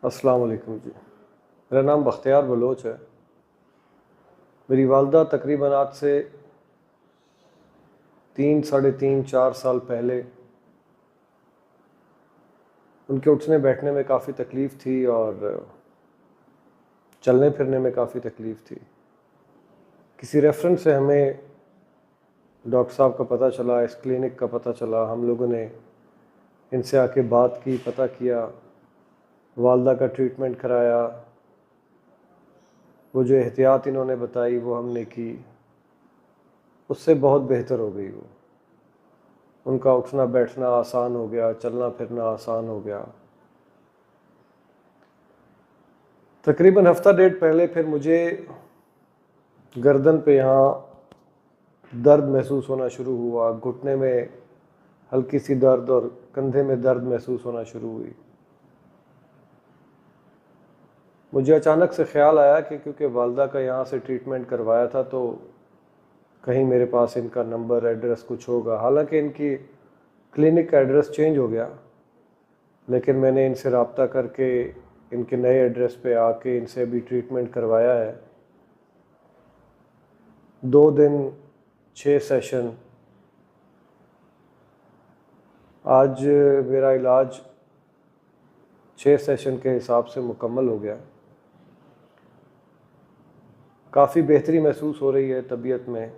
अस्सलाम वालेकुम जी। मेरा नाम बख्तियार बलोच है। मेरी वालदा तकरीबन आज से 3, साढ़े 3, 4 साल पहले उनके उठने बैठने में काफ़ी तकलीफ़ थी और चलने फिरने में काफ़ी तकलीफ़ थी। किसी रेफरेंस से हमें डॉक्टर साहब का पता चला, इस क्लिनिक का पता चला। हम लोगों ने इनसे आके बात की, पता किया, वालदा का ट्रीटमेंट कराया। वो जो एहतियात इन्होंने बताई वो हमने की, उससे बहुत बेहतर हो गई। वो उनका उठना बैठना आसान हो गया, चलना फिरना आसान हो गया। तकरीबन हफ्ता डेढ़ पहले फिर मुझे गर्दन पे यहाँ दर्द महसूस होना शुरू हुआ, घुटने में हल्की सी दर्द और कंधे में दर्द महसूस होना शुरू हुई। मुझे अचानक से ख्याल आया कि क्योंकि वालदा का यहाँ से ट्रीटमेंट करवाया था तो कहीं मेरे पास इनका नंबर एड्रेस कुछ होगा। हालांकि इनकी क्लिनिक का एड्रेस चेंज हो गया, लेकिन मैंने इनसे रब्ता करके इनके नए एड्रेस पे आके इनसे अभी ट्रीटमेंट करवाया है। 2 दिन 6 सेशन। आज मेरा इलाज 6 सेशन के हिसाब से मुकम्मल हो गया। काफ़ी बेहतरी महसूस हो रही है तबीयत में,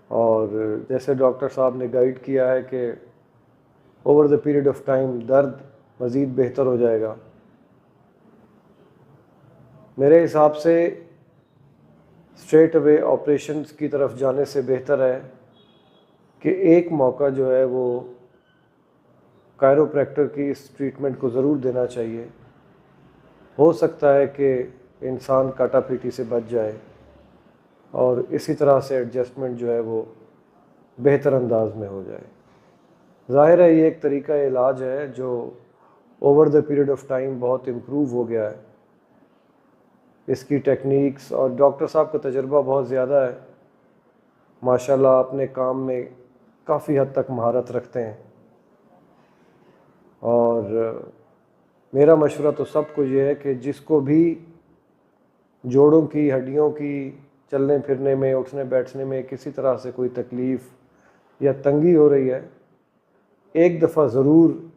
और जैसे डॉक्टर साहब ने गाइड किया है कि over the period of time दर्द मज़ीद बेहतर हो जाएगा। मेरे हिसाब से स्ट्रेट अवे ऑपरेशंस की तरफ जाने से बेहतर है कि एक मौका जो है वो कायरोप्रैक्टर की इस ट्रीटमेंट को ज़रूर देना चाहिए। हो सकता है कि इंसान काटापीटी से बच जाए और इसी तरह से एडजस्टमेंट जो है वो बेहतर अंदाज में हो जाए। ज़ाहिर है ये एक तरीका इलाज है जो over the period of time बहुत इम्प्रूव हो गया है। इसकी टेक्निक्स और डॉक्टर साहब का तजुर्बा बहुत ज़्यादा है। माशाल्लाह अपने काम में काफ़ी हद तक महारत रखते हैं, और मेरा मशवरा तो सबको ये है कि जिसको भी जोड़ों की, हड्डियों की, चलने फिरने में, उठने बैठने में किसी तरह से कोई तकलीफ़ या तंगी हो रही है, एक दफ़ा ज़रूर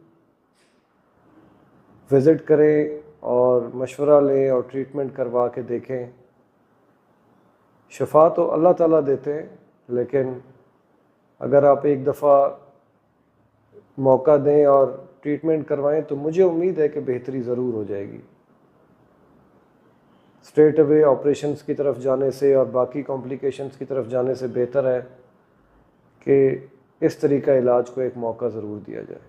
विज़िट करें और मशवरा लें और ट्रीटमेंट करवा के देखें। शफा तो अल्लाह ताला देते हैं, लेकिन अगर आप एक दफ़ा मौका दें और ट्रीटमेंट करवाएं तो मुझे उम्मीद है कि बेहतरी ज़रूर हो जाएगी। स्ट्रेट अवे ऑपरेशंस की तरफ जाने से और बाकी कॉम्प्लिकेशंस की तरफ जाने से बेहतर है कि इस तरीका इलाज को एक मौका ज़रूर दिया जाए।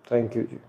Thank you ji.